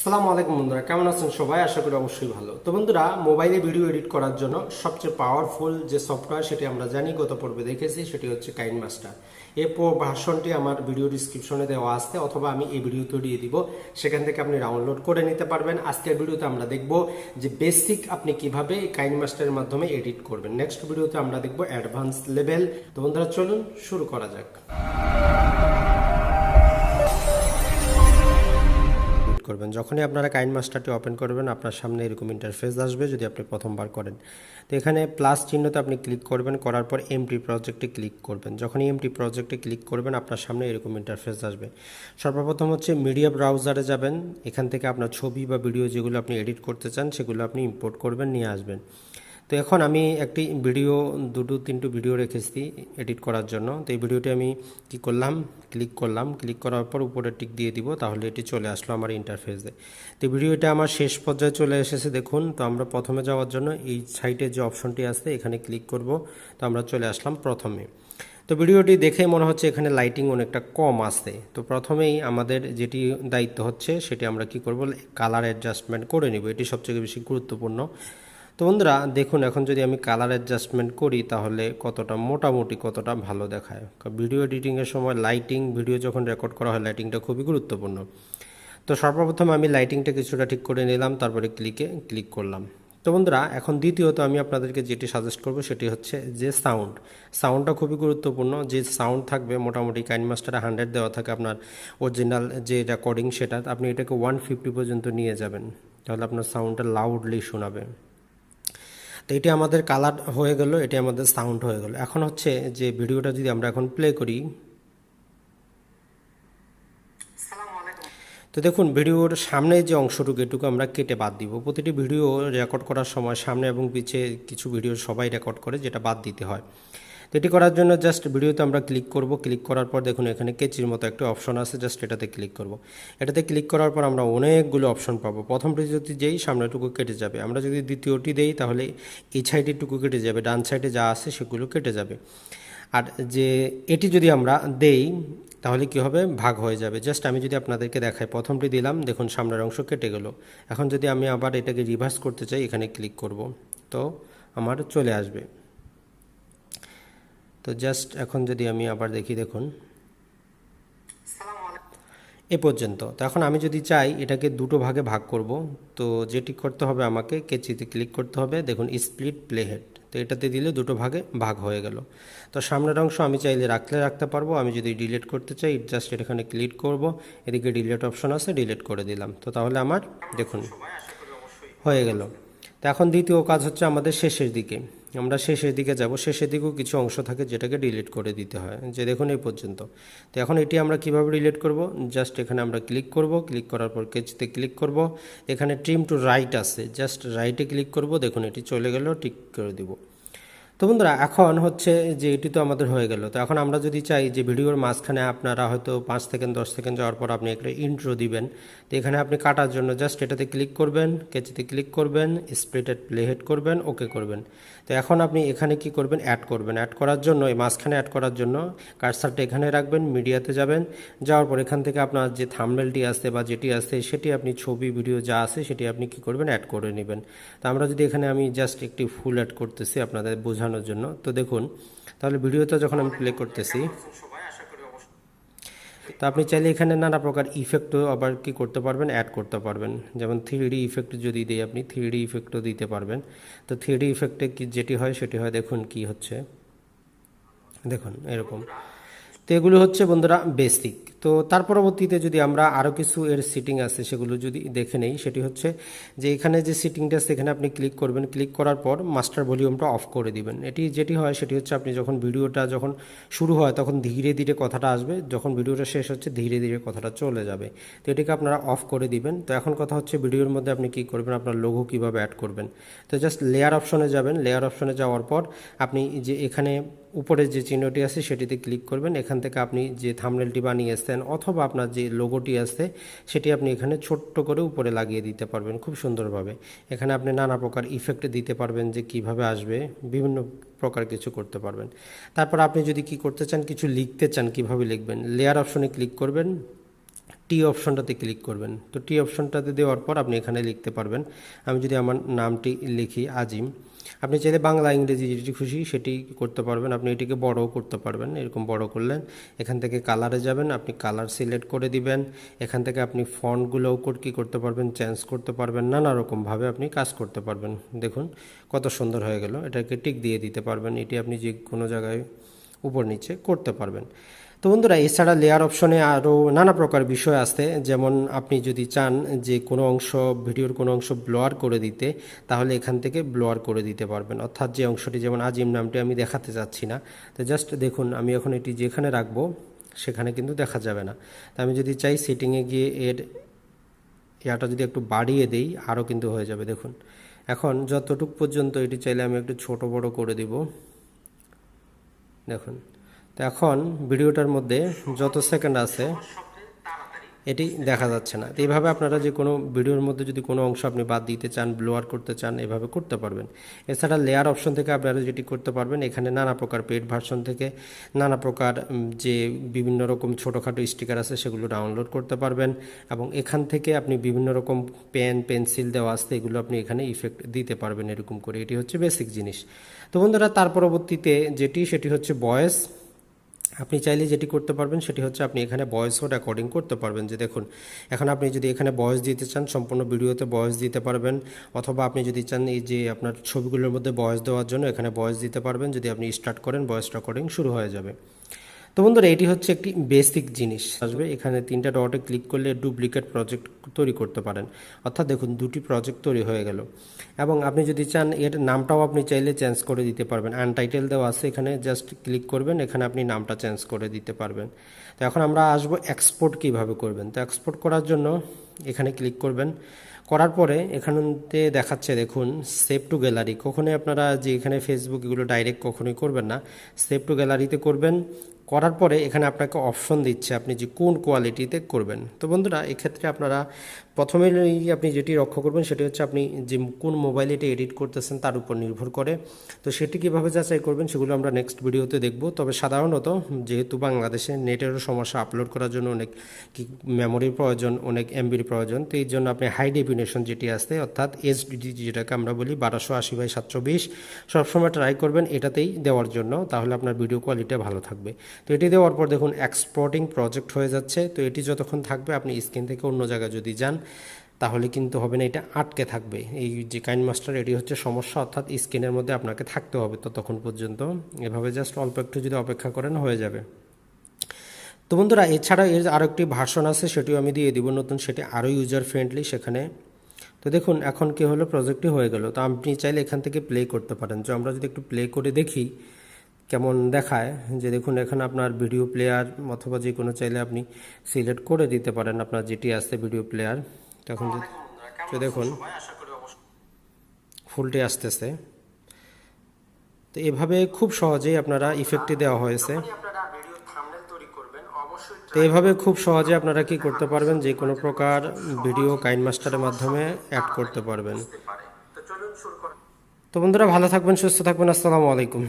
আসসালামু আলাইকুম বন্ধুরা, কেমন আছেন সবাই? আশা করি অবশ্যই ভালো। তো বন্ধুরা, মোবাইলে ভিডিও এডিট করার জন্য সবচেয়ে পাওয়ারফুল যে সফটওয়্যার সেটি আমরা জানি, গত পর্বে দেখেছি, সেটি হচ্ছে কাইনমাস্টার। এই ভার্সনটি আমার ভিডিও ডিসক্রিপশনে দেওয়া আছে, অথবা আমি এই ভিডিওতে দিয়ে দিব, সেখান থেকে আপনি ডাউনলোড করে নিতে পারবেন। আজকের ভিডিওতে আমরা দেখব যে বেসিক আপনি কিভাবে কাইনমাস্টারের মাধ্যমে এডিট করবেন। নেক্সট ভিডিওতে আমরা দেখব অ্যাডভান্স লেভেল। তো বন্ধুরা, চলুন শুরু করা যাক। করবেন যখনই আপনারা কাইনমাস্টারটি ওপেন করবেন, আপনার সামনে এরকম ইন্টারফেস আসবে যদি আপনি প্রথমবার করেন। তো এখানে প্লাস চিহ্নতে আপনি ক্লিক করবেন, করার পর এমটি প্রজেক্টে ক্লিক করবেন। যখনই এমটি প্রজেক্টে ক্লিক করবেন, আপনার সামনে এরকম ইন্টারফেস আসবে। সর্বপ্রথম হচ্ছে মিডিয়া ব্রাউজারে যাবেন। এখান থেকে আপনার ছবি বা ভিডিও যেগুলো আপনি এডিট করতে চান সেগুলো আপনি ইম্পোর্ট করবেন, নিয়ে আসবেন। তো এখন আমি একটি ভিডিও, দুটো তিনটে ভিডিও রেখেছি এডিট করার জন্য। তো এই ভিডিওটি আমি কি করলাম, ক্লিক করলাম। ক্লিক করার পর উপরে টিক দিয়ে দিব, তাহলে এটি চলে আসলো আমার ইন্টারফেসে। তো ভিডিওটা আমার শেষ পর্যায়ে চলে এসেছে, দেখুন। তো আমরা প্রথমে যাওয়ার জন্য এই সাইটে যে অপশনটি আছে এখানে ক্লিক করব। তো আমরা চলে আসলাম প্রথমে। তো ভিডিওটি দেখে মনে হচ্ছে এখানে লাইটিং অনেকটা কম আছে। তো প্রথমেই আমাদের যেটি দায়িত্ব হচ্ছে সেটি আমরা কি করব, কালার অ্যাডজাস্টমেন্ট করে নিব। এটি সবচেয়ে বেশি গুরুত্বপূর্ণ। তো বন্ধুরা দেখুন, এখন যদি আমি কালার অ্যাডজাস্টমেন্ট করি তাহলে মোটামুটি কতটা ভালো দেখায়। ভিডিও এডিটিংয়ের সময় লাইটিং, ভিডিও যখন রেকর্ড করা হয় লাইটিংটা খুবই গুরুত্বপূর্ণ। তো সর্বপ্রথম আমি লাইটিংটা কিছুটা ঠিক করে নিলাম, তারপরে ক্লিক করলাম। তো বন্ধুরা, এখন দ্বিতীয়ত আমি আপনাদেরকে যেটি সাজেস্ট করব সেটি হচ্ছে যে সাউন্ডটা খুবই গুরুত্বপূর্ণ। যে সাউন্ড থাকবে, মোটামুটি কাইনমাস্টারে 100 দেওয়া থাকে আপনার অরিজিনাল যে রেকর্ডিং, সেটা আপনি এটাকে 150 পর্যন্ত নিয়ে যাবেন, তাহলে আপনার সাউন্ডটা লাউডলি শোনাবে। তো এটি আমাদের কালার হয়ে গেল, এটি আমাদের সাউন্ড হয়ে গেল। এখন হচ্ছে যে ভিডিওটা যদি আমরা এখন প্লে করি, তো দেখুন ভিডিওর সামনে যে অংশটুকু এটুকু আমরা কেটে বাদ দিব। প্রতিটি ভিডিও রেকর্ড করার সময় সামনে এবং পিছে কিছু ভিডিও সবাই রেকর্ড করে, যেটা বাদ দিতে হয়। তো এটি করার জন্য জাস্ট ভিডিওতে আমরা ক্লিক করব। ক্লিক করার পর দেখুন এখানে কেচির মতো একটা অপশন আছে, জাস্ট এটাতে ক্লিক করব। এটাতে ক্লিক করার পর আমরা অনেকগুলো অপশন পাবো। প্রথমটি যদি যেই সামনেটুকু কেটে যাবে, আমরা যদি দ্বিতীয়টি দেই তাহলে এই সাইডেরটুকু কেটে যাবে, ডান সাইডে যা আছে সেগুলো কেটে যাবে। আর যে এটি যদি আমরা দেই তাহলে কি হবে, ভাগ হয়ে যাবে। জাস্ট আমি যদি আপনাদেরকে দেখাই, প্রথমটি দিলাম, দেখুন সামনের অংশ কেটে গেল। এখন যদি আমি আবার এটাকে রিভার্স করতে চাই, এখানে ক্লিক করব, তো আমার চলে আসবে। তো জাস্ট এখন যদি আমি আবার দেখি, দেখুন এ পর্যন্ত। তো এখন আমি যদি চাই এটাকে দুটো ভাগে ভাগ করব, তো যেটি করতে হবে, আমাকে কেচিতে ক্লিক করতে হবে, দেখুন স্প্লিট প্লেহেড। তো এটাতে দিলে দুটো ভাগে ভাগ হয়ে গেল। তো সামনের অংশ আমি চাইলে রাখতে পারবো, আমি যদি ডিলিট করতে চাই জাস্ট এখানে ক্লিক করব, এদিকে ডিলিট অপশন আছে, ডিলিট করে দিলাম। তো তাহলে আমার দেখুন হয়ে গেল। তো এখন দ্বিতীয় কাজ হচ্ছে আমাদের শেষের দিকে, আমরা শেষের দিকে যাব। শেষের দিকেও কিছু অংশ থাকে যেটাকে ডিলিট করে দিতে হয়, যে দেখুন এই পর্যন্ত। তো এখন এটি আমরা কিভাবে ডিলিট করব, জাস্ট এখানে আমরা ক্লিক করব। ক্লিক করার পর কেচিতে ক্লিক করব, এখানে ট্রিম টু রাইট আছে, জাস্ট রাইটে ক্লিক করব, দেখুন এটি চলে গেল, টিক করে দিব। তো বন্ধুরা, এখন হচ্ছে যে এটি তো আমাদের হয়ে গেল। তো এখন আমরা যদি চাই যে ভিডিওর মাঝখানে আপনারা হয়তো 5 সেকেন্ড 10 সেকেন্ড যাওয়ার পর আপনি একটা ইন্ট্রো দিবেন, তো এখানে আপনি কাটার জন্য জাস্ট এটাতে ক্লিক করবেন, কেচিতে ক্লিক করবেন, স্প্লিটেড প্লেহেড করবেন, ওকে করবেন। তো এখন আপনি এখানে কি করবেন, অ্যাড করবেন। অ্যাড করার জন্য এই মাঝখানে অ্যাড করার জন্য কার্সারটা এখানে রাখবেন, মিডিয়াতে যাবেন। যাওয়ার পর এখান থেকে আপনার যে থাম্বনেলটি আছে বা যেটি আছে সেটি আপনি ছবি ভিডিও যা আছে সেটি আপনি কি করবেন, অ্যাড করে নেবেন। তো আমরা যদি এখানে আমি জাস্ট একটি ফুল অ্যাড করতেছি আপনাদের বোঝানোর জন্য। তো দেখুন, তাহলে ভিডিওটা যখন আমি প্লে করতেছি, তো আপনি চাইলে এখানে নানা প্রকার ইফেক্টও আবার কি করতে পারবেন, অ্যাড করতে পারবেন। যেমন 3D ইফেক্ট যদি দিই, আপনি 3D ইফেক্টও দিতে পারবেন। তো 3D ইফেক্টে কি যেটি হয় সেটি হয়, দেখুন কি হচ্ছে, দেখুন এরকম। তো এগুলো হচ্ছে বন্ধুরা বেসিক। তো তার পরবর্তীতে যদি আমরা আরও কিছু এর সিটিং আছে সেগুলো যদি দেখে নেই, সেটি হচ্ছে যে এখানে যে সিটিংটা আছে এখানে আপনি ক্লিক করবেন। ক্লিক করার পর মাস্টার ভলিউমটা অফ করে দিবেন। এটি যেটি হয় সেটি হচ্ছে, আপনি যখন ভিডিওটা যখন শুরু হয় তখন ধীরে ধীরে কথাটা আসবে, যখন ভিডিওটা শেষ হচ্ছে ধীরে ধীরে কথাটা চলে যাবে। তো এটিকে আপনারা অফ করে দিবেন। তো এখন কথা হচ্ছে ভিডিওর মধ্যে আপনি কি করবেন, আপনার লোগো কীভাবে অ্যাড করবেন। তো জাস্ট লেয়ার অপশনে যাবেন। লেয়ার অপশনে যাওয়ার পর আপনি যে এখানে উপরে যে চিহ্নটি আছে সেটিতে ক্লিক করবেন। এখান থেকে আপনি যে থাম্বনেলটি বানিয়েছেন অথবা আপনার যে লোগোটি আছে সেটি আপনি এখানে ছোট্ট করে উপরে লাগিয়ে দিতে পারবেন খুব সুন্দরভাবে। এখানে আপনি নানা প্রকার ইফেক্ট দিতে পারবেন, যে কিভাবে আসবে, বিভিন্ন প্রকার কিছু করতে পারবেন। তারপর আপনি যদি কি করতে চান, কিছু লিখতে চান, কিভাবে লিখবেন, লেয়ার অপশনে ক্লিক করবেন। টি অপশনটাতে ক্লিক করবেন। তো টি অপশনটাতে দেওয়ার পর আপনি এখানে লিখতে পারবেন। আমি যদি আমার নামটি লিখি আজিম, আপনি চাইলে বাংলা ইংরেজি যেটি খুশি সেটি করতে পারবেন। আপনি এটিকে বড়ও করতে পারবেন, এরকম বড় করলেন। এখান থেকে কালারে যাবেন, আপনি কালার সিলেক্ট করে দিবেন। এখান থেকে আপনি ফন্টগুলোও কী করতে পারবেন, চেঞ্জ করতে পারবেন, নানা রকমভাবে আপনি কাজ করতে পারবেন। দেখুন কত সুন্দর হয়ে গেল। এটাকে টিক দিয়ে দিতে পারবেন, এটি আপনি যে কোনো জায়গায় উপর নিচে করতে পারবেন। তো বন্ধুরা, এছাড়া লেয়ার অপশনে আরও নানা প্রকার বিষয় আছে। যেমন আপনি যদি চান যে কোনো অংশ, ভিডিওর কোনো অংশ ব্লোয়ার করে দিতে, তাহলে এখান থেকে ব্লোয়ার করে দিতে পারবেন। অর্থাৎ যে অংশটি, যেমন আজিম নামটি আমি দেখাতে চাচ্ছি না, তো জাস্ট দেখুন আমি এখন এটি যেখানে রাখবো সেখানে কিন্তু দেখা যাবে না। তো আমি যদি চাই সেটিংয়ে গিয়ে এর ইয়াটা যদি একটু বাড়িয়ে দেই, আরও কিন্তু হয়ে যাবে। দেখুন এখন যতটুক পর্যন্ত, এটি চাইলে আমি একটু ছোট বড় করে দিব। দেখুন, তো এখন ভিডিওটার মধ্যে যত সেকেন্ড আছে এটি দেখা যাচ্ছে না। তো এইভাবে আপনারা যে কোনো ভিডিওর মধ্যে যদি কোনো অংশ আপনি বাদ দিতে চান, ব্লোয়ার করতে চান, এভাবে করতে পারবেন। এছাড়া লেয়ার অপশন থেকে আপনারা যেটি করতে পারবেন, এখানে নানা প্রকার পেড ভার্সন থেকে নানা প্রকার যে বিভিন্ন রকম ছোটোখাটো স্টিকার আছে সেগুলো ডাউনলোড করতে পারবেন। এবং এখান থেকে আপনি বিভিন্ন রকম পেন, পেন্সিল দেওয়া আসতে, এগুলো আপনি এখানে ইফেক্ট দিতে পারবেন এরকম করে। এটি হচ্ছে বেসিক জিনিস। তো বন্ধুরা, তার পরবর্তীতে সেটি হচ্ছে ভয়েস। আপনি চাইলে যেটি করতে পারবেন সেটি হচ্ছে আপনি এখানে ভয়েসও রেকর্ডিং করতে পারবেন। যে দেখুন, এখন আপনি যদি এখানে ভয়েস দিতে চান, সম্পূর্ণ ভিডিওতে ভয়েস দিতে পারবেন। অথবা আপনি যদি চান এই যে আপনার ছবিগুলোর মধ্যে ভয়েস দেওয়ার জন্য এখানে ভয়েস দিতে পারবেন। যদি আপনি স্টার্ট করেন, ভয়েস রেকর্ডিং শুরু হয়ে যাবে। তো বন্ধুরা, এটি হচ্ছে একটি বেসিক জিনিস আসবে। এখানে তিনটা ডটে ক্লিক করলে ডুপ্লিকেট প্রজেক্ট তৈরি করতে পারেন। অর্থাৎ দেখুন, দুটি প্রজেক্ট তৈরি হয়ে গেল। এবং আপনি যদি চান এর নামটাও আপনি চাইলে চেঞ্জ করে দিতে পারবেন। আনটাইটেল দেওয়া আছে, এখানে জাস্ট ক্লিক করবেন, এখানে আপনি নামটা চেঞ্জ করে দিতে পারবেন। তো এখন আমরা আসবো এক্সপোর্ট কিভাবে করবেন। তো এক্সপোর্ট করার জন্য এখানে ক্লিক করবেন। করার পরে এখানতে দেখাচ্ছে দেখুন সেভ টু গ্যালারি। কখনোই আপনারা যে এখানে ফেসবুক এগুলো ডাইরেক্ট কখনোই করবেন না, সেভ টু গ্যালারিতে করবেন। করার পরে এখানে আপনাকে অপশন দিচ্ছে আপনি যে কোন কোয়ালিটিতে করবেন। তো বন্ধুরা, এক্ষেত্রে আপনারা প্রথমে আপনি যেটি লক্ষ্য করবেন সেটি হচ্ছে আপনি যে কোন মোবাইলে এটি এডিট করতেছেন তার উপর নির্ভর করে। তো সেটি কীভাবে যাচাই করবেন সেগুলো আমরা নেক্সট ভিডিওতে দেখব। তবে সাধারণত যেহেতু বাংলাদেশে নেটেরও সমস্যা, আপলোড করার জন্য অনেক মেমোরির প্রয়োজন, অনেক এমবির প্রয়োজন। তো এই জন্য আপনি হাই ডেফিনেশন যেটি আছে, অর্থাৎ এইচডি যেটাকে আমরা বলি 1280x720, সবসময় ট্রাই করবেন এটাতেই দেওয়ার জন্য, তাহলে আপনার ভিডিও কোয়ালিটি ভালো থাকবে। তো এটি দেওয়ার পর দেখুন এক্সপোর্টিং প্রজেক্ট হয়ে যাচ্ছে। তো এটি যতক্ষণ থাকবে, আপনি স্ক্রিন থেকে অন্য জায়গায় যদি যান তাহলে কিন্তু হবে না, এটা আটকে থাকবে। এই যে কাইনমাস্টার, এটি হচ্ছে সমস্যা। অর্থাৎ স্ক্রিনের মধ্যে আপনাকে থাকতে হবে ততক্ষণ পর্যন্ত। এভাবে জাস্ট অল্প একটু যদি অপেক্ষা করেন হয়ে যাবে। তো বন্ধুরা, এছাড়া এর আরও একটি ভার্সন আছে, সেটিও আমি দিয়ে দিব নতুন, সেটি আরও ইউজার ফ্রেন্ডলি সেখানে। তো দেখুন এখন কি হলো, প্রজেক্টটি হয়ে গেল। তো আপনি চাইলে এখান থেকে প্লে করতে পারেন। তো আমরা যদি একটু প্লে করে দেখি কেমন দেখায়, যে দেখুন এখানে আপনার ভিডিও প্লেয়ার অথবা যে কোনো চাইলে আপনি সিলেক্ট করে দিতে পারেন আপনার যেটি আছে ভিডিও প্লেয়ার। তখন তো দেখুন ফুলটি আসতেছে। তো এভাবে খুব সহজেই আপনারা ইফেক্টটি দেওয়া হয়েছে। তো এভাবে খুব সহজে আপনারা কি করতে পারবেন, যে কোনো প্রকার ভিডিও কাইনমাস্টারের মাধ্যমে অ্যাড করতে পারবেন। তো বন্ধুরা, ভালো থাকবেন, সুস্থ থাকবেন। আসসালামু আলাইকুম।